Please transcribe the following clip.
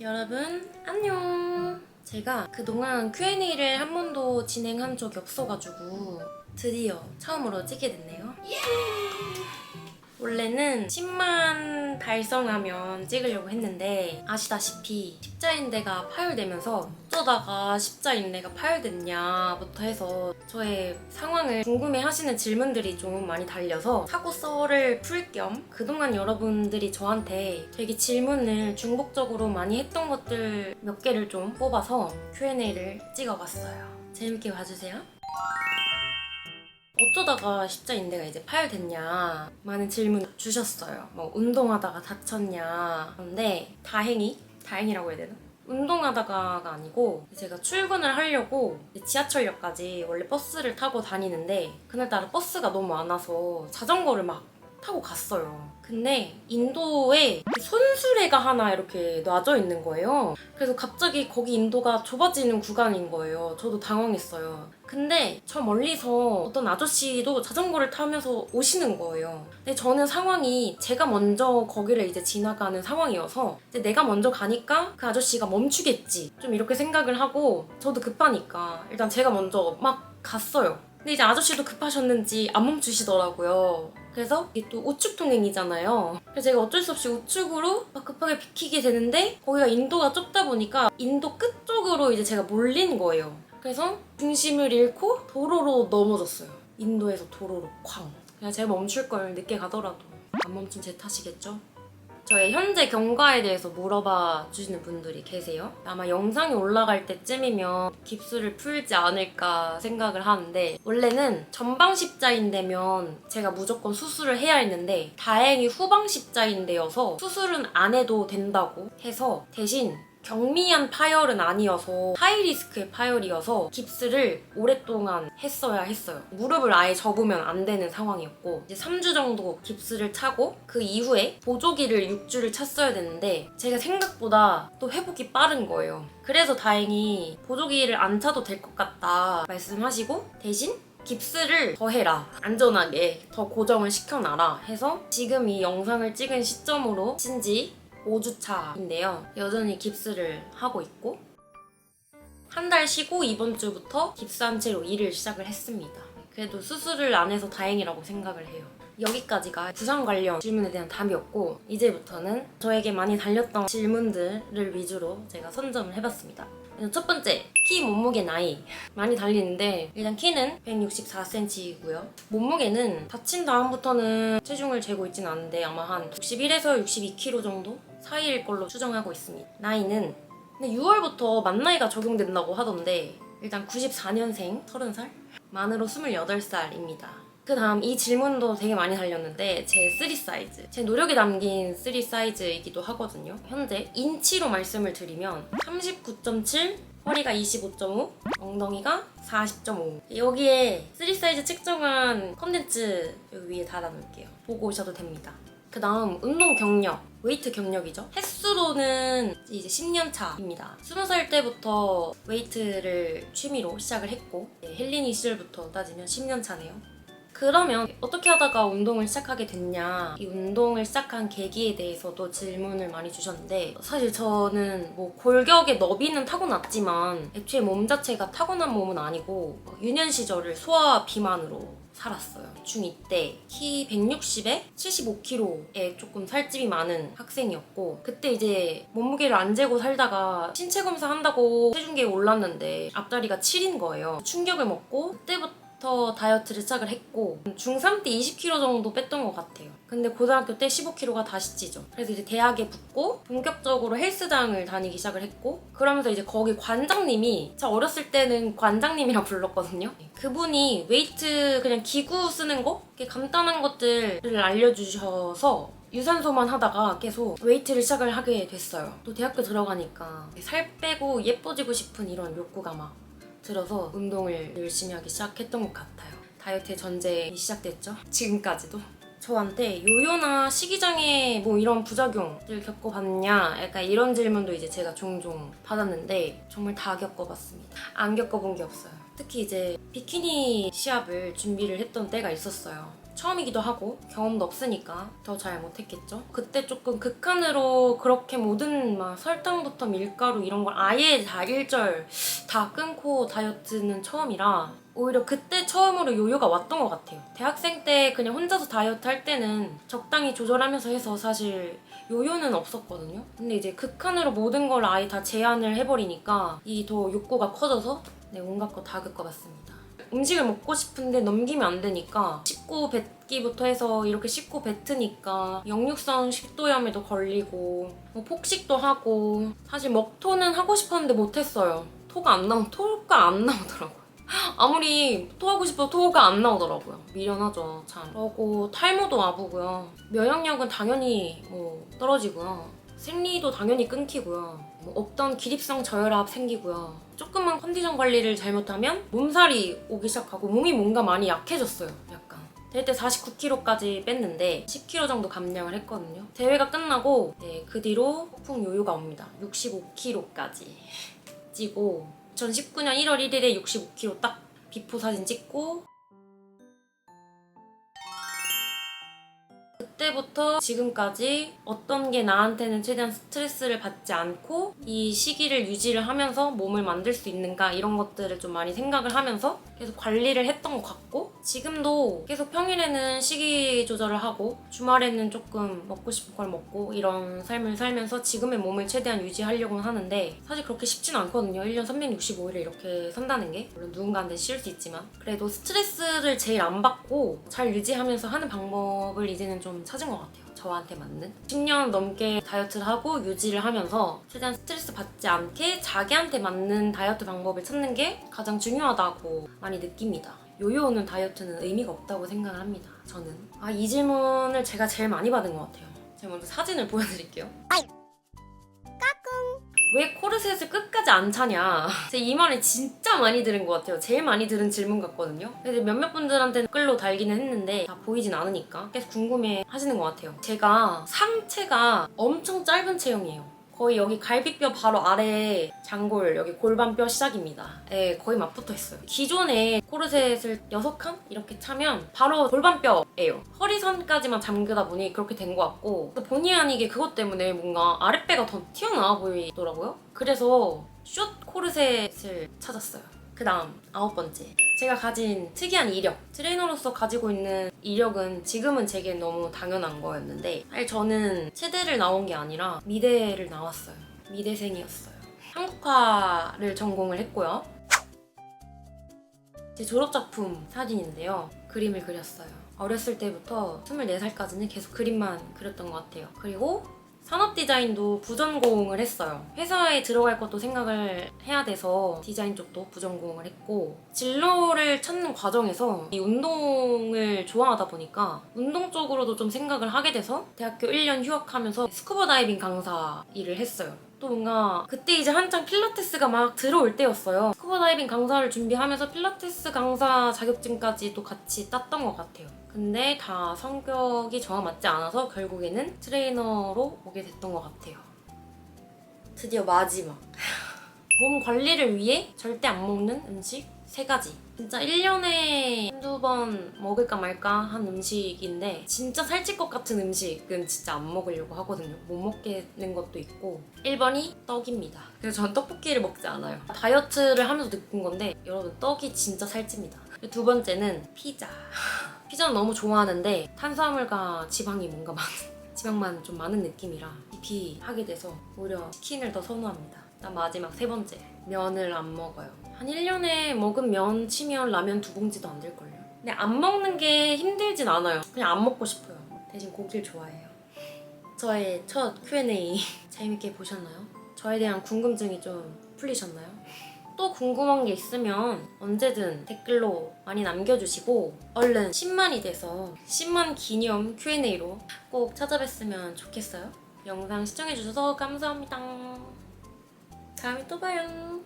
여러분 안녕. 제가 그동안 Q&A를 한 번도 진행한 적이 없어가지고 드디어 처음으로 찍게 됐네요. 원래는 10만 달성하면 찍으려고 했는데 아시다시피 십자인대가 파열되면서 어쩌다가 십자인대가 파열됐냐부터 해서 저의 상황을 궁금해하시는 질문들이 좀 많이 달려서 사고썰을 풀 겸 그동안 여러분들이 저한테 되게 질문을 중복적으로 많이 했던 것들 몇 개를 좀 뽑아서 Q&A를 찍어봤어요. 재밌게 봐주세요. 어쩌다가 십자인대가 이제 파열됐냐 많은 질문 주셨어요. 뭐 운동하다가 다쳤냐. 그런데 다행이라고 해야 되나? 운동하다가가 아니고 제가 출근을 하려고 지하철역까지 원래 버스를 타고 다니는데 그날따라 버스가 너무 많아서 자전거를 막 타고 갔어요. 근데 인도에 손수레가 하나 이렇게 놔져 있는 거예요. 그래서 갑자기 거기 인도가 좁아지는 구간인 거예요. 저도 당황했어요. 근데 저 멀리서 어떤 아저씨도 자전거를 타면서 오시는 거예요. 근데 저는 상황이 제가 먼저 거기를 이제 지나가는 상황이어서 이제 내가 먼저 가니까 그 아저씨가 멈추겠지. 좀 이렇게 생각을 하고 저도 급하니까 일단 제가 먼저 막 갔어요. 근데 이제 아저씨도 급하셨는지 안 멈추시더라고요. 그래서 이게 또 우측 통행이잖아요. 그래서 제가 어쩔 수 없이 우측으로 막 급하게 비키게 되는데 거기가 인도가 좁다 보니까 인도 끝쪽으로 이제 제가 몰린 거예요. 그래서 중심을 잃고 도로로 넘어졌어요. 인도에서 도로로 쾅. 그냥 제가 멈출 걸 늦게 가더라도 안 멈춘 제 탓이겠죠? 저의 현재 경과에 대해서 물어봐 주시는 분들이 계세요. 아마 영상이 올라갈 때쯤이면 깁스를 풀지 않을까 생각을 하는데 원래는 전방 십자인대면 제가 무조건 수술을 해야 했는데 다행히 후방 십자인대여서 수술은 안 해도 된다고 해서 대신 경미한 파열은 아니어서 하이리스크의 파열이어서 깁스를 오랫동안 했어야 했어요. 무릎을 아예 접으면 안 되는 상황이었고 이제 3주 정도 깁스를 차고 그 이후에 보조기를 6주를 찼어야 되는데 제가 생각보다 또 회복이 빠른 거예요. 그래서 다행히 보조기를 안 차도 될 것 같다 말씀하시고 대신 깁스를 더 해라. 안전하게 더 고정을 시켜놔라 해서 지금 이 영상을 찍은 시점으로 친지 5주차인데요. 여전히 깁스를 하고 있고 한 달 쉬고 이번 주부터 깁스한 채로 일을 시작을 했습니다. 그래도 수술을 안 해서 다행이라고 생각을 해요. 여기까지가 부상 관련 질문에 대한 답이었고 이제부터는 저에게 많이 달렸던 질문들을 위주로 제가 선점을 해봤습니다. 첫 번째, 키, 몸무게, 나이 많이 달리는데 일단 키는 164cm이고요. 몸무게는 다친 다음부터는 체중을 재고 있진 않은데 아마 한 61에서 62kg 정도 사이일 걸로 추정하고 있습니다. 나이는 근데 6월부터 만나이가 적용된다고 하던데 일단 94년생 30살? 만으로 28살입니다. 그 다음 이 질문도 되게 많이 달렸는데 제 3 사이즈 제 노력이 담긴 3 사이즈이기도 하거든요. 현재 인치로 말씀을 드리면 39.7 허리가 25.5 엉덩이가 40.5 여기에 3 사이즈 측정한 컨텐츠 여기 위에 달아놓을게요. 보고 오셔도 됩니다. 그 다음 운동 경력 웨이트 경력이죠. 횟수로는 이제 10년 차입니다. 20살 때부터 웨이트를 취미로 시작을 했고 헬린이 시절부터 따지면 10년 차네요. 그러면 어떻게 하다가 운동을 시작하게 됐냐 이 운동을 시작한 계기에 대해서도 질문을 많이 주셨는데 사실 저는 뭐 골격의 너비는 타고났지만 애초에 몸 자체가 타고난 몸은 아니고 유년 시절을 소아 비만으로 살았어요. 중2 때 키 160에 75kg에 조금 살집이 많은 학생이었고 그때 이제 몸무게를 안 재고 살다가 신체 검사 한다고 체중계에 올랐는데 앞자리가 7인 거예요. 충격을 먹고 그때부터 다이어트를 시작을 했고 중3 때 20kg 정도 뺐던 것 같아요. 근데 고등학교 때 15kg가 다시 찌죠. 그래서 이제 대학에 붙고 본격적으로 헬스장을 다니기 시작을 했고 그러면서 이제 거기 관장님이 저 어렸을 때는 관장님이라 불렀거든요. 그분이 웨이트 그냥 기구 쓰는 거? 이렇게 간단한 것들을 알려주셔서 유산소만 하다가 계속 웨이트를 시작을 하게 됐어요. 또 대학교 들어가니까 살 빼고 예뻐지고 싶은 이런 욕구가 막 들어서 운동을 열심히 하기 시작했던 것 같아요. 다이어트의 전쟁이 시작됐죠. 지금까지도. 저한테 요요나 식이장애 뭐 이런 부작용들 겪어봤냐 약간 이런 질문도 이제 제가 종종 받았는데 정말 다 겪어봤습니다. 안 겪어본 게 없어요. 특히 이제 비키니 시합을 준비를 했던 때가 있었어요. 처음이기도 하고 경험도 없으니까 더 잘 못했겠죠. 그때 조금 극한으로 그렇게 모든 막 설탕부터 밀가루 이런 걸 아예 다 일절 다 끊고 다이어트는 처음이라 오히려 그때 처음으로 요요가 왔던 것 같아요. 대학생 때 그냥 혼자서 다이어트 할 때는 적당히 조절하면서 해서 사실 요요는 없었거든요. 근데 이제 극한으로 모든 걸 아예 다 제한을 해버리니까 이 더 욕구가 커져서 네, 온갖 거 다 겪어봤습니다. 음식을 먹고 싶은데 넘기면 안 되니까 씹고 뱉기부터 해서 이렇게 씹고 뱉으니까 역류성 식도염에도 걸리고 뭐 폭식도 하고 사실 먹토는 하고 싶었는데 못했어요. 토가 안 나오더라고요. 아무리 토하고 싶어도 토가 안 나오더라고요. 미련하죠, 참. 그러고 탈모도 와보고요. 면역력은 당연히 뭐 떨어지고요. 생리도 당연히 끊기고요. 뭐 없던 기립성 저혈압 생기고요. 조금만 컨디션 관리를 잘못하면 몸살이 오기 시작하고 몸이 뭔가 많이 약해졌어요. 약간. 대회 때 49kg까지 뺐는데 10kg 정도 감량을 했거든요. 대회가 끝나고 네, 그 뒤로 폭풍 요요가 옵니다. 65kg까지 찌고 2019년 1월 1일에 65kg 딱 비포 사진 찍고 그때부터 지금까지 어떤 게 나한테는 최대한 스트레스를 받지 않고 이 시기를 유지를 하면서 몸을 만들 수 있는가 이런 것들을 좀 많이 생각을 하면서 계속 관리를 했던 것 같고 지금도 계속 평일에는 식이 조절을 하고 주말에는 조금 먹고 싶은 걸 먹고 이런 삶을 살면서 지금의 몸을 최대한 유지하려고는 하는데 사실 그렇게 쉽진 않거든요. 1년 365일을 이렇게 산다는 게 물론 누군가한테 쉬울 수 있지만 그래도 스트레스를 제일 안 받고 잘 유지하면서 하는 방법을 이제는 좀 찾은 것 같아요. 저한테 맞는 10년 넘게 다이어트를 하고 유지를 하면서 최대한 스트레스 받지 않게 자기한테 맞는 다이어트 방법을 찾는 게 가장 중요하다고 많이 느낍니다. 요요 오는 다이어트는 의미가 없다고 생각을 합니다. 저는 이 질문을 제가 제일 많이 받은 것 같아요. 제가 먼저 사진을 보여드릴게요. 왜 코르셋을 끝까지 안 차냐. 제 이 말을 진짜 많이 들은 것 같아요. 제일 많이 들은 질문 같거든요. 근데 몇몇 분들한테는 끌로 달기는 했는데 다 보이진 않으니까 계속 궁금해 하시는 것 같아요. 제가 상체가 엄청 짧은 체형이에요. 거의 여기 갈비뼈 바로 아래 장골 여기 골반뼈 시작입니다. 네, 거의 맞붙어 있어요. 기존에 코르셋을 6칸 이렇게 차면 바로 골반뼈예요. 허리선까지만 잠그다 보니 그렇게 된 것 같고 본의 아니게 그것 때문에 뭔가 아랫배가 더 튀어나와 보이더라고요. 그래서 숏 코르셋을 찾았어요. 그 다음 9번째. 제가 가진 특이한 이력, 트레이너로서 가지고 있는 이력은 지금은 제게 너무 당연한 거였는데 사실 저는 체대를 나온 게 아니라 미대를 나왔어요. 미대생이었어요. 한국화를 전공을 했고요. 제 졸업작품 사진인데요. 그림을 그렸어요. 어렸을 때부터 24살까지는 계속 그림만 그렸던 것 같아요. 그리고 산업 디자인도 부전공을 했어요. 회사에 들어갈 것도 생각을 해야 돼서 디자인 쪽도 부전공을 했고 진로를 찾는 과정에서 이 운동을 좋아하다 보니까 운동 쪽으로도 좀 생각을 하게 돼서 대학교 1년 휴학하면서 스쿠버 다이빙 강사 일을 했어요. 또 뭔가 그때 이제 한창 필라테스가 막 들어올 때였어요. 스쿠버 다이빙 강사를 준비하면서 필라테스 강사 자격증까지 또 같이 땄던 것 같아요. 근데 다 성격이 저와 맞지 않아서 결국에는 트레이너로 오게 됐던 것 같아요. 드디어 마지막. 몸 관리를 위해 절대 안 먹는 음식 3가지. 진짜 1년에 한두 번 먹을까 말까 한 음식인데 진짜 살찔 것 같은 음식은 진짜 안 먹으려고 하거든요. 못 먹겠는 것도 있고 1번이 떡입니다. 그래서 전 떡볶이를 먹지 않아요. 다이어트를 하면서 느낀 건데 여러분 떡이 진짜 살찝니다. 2번째는 피자. 피자는 너무 좋아하는데 탄수화물과 지방이 뭔가 지방만 좀 많은 느낌이라 기피하게 돼서 오히려 치킨을 더 선호합니다. 일단 마지막 3번째. 면을 안 먹어요. 한 1년에 먹은 면 치면 라면 2봉지도 안 될걸요. 근데 안 먹는 게 힘들진 않아요. 그냥 안 먹고 싶어요. 대신 고기를 좋아해요. 저의 첫 Q&A 재밌게 보셨나요? 저에 대한 궁금증이 좀 풀리셨나요? 또 궁금한 게 있으면 언제든 댓글로 많이 남겨주시고 얼른 10만이 돼서 10만 기념 Q&A로 꼭 찾아뵀으면 좋겠어요. 영상 시청해주셔서 감사합니다. 다음에 또 봐요.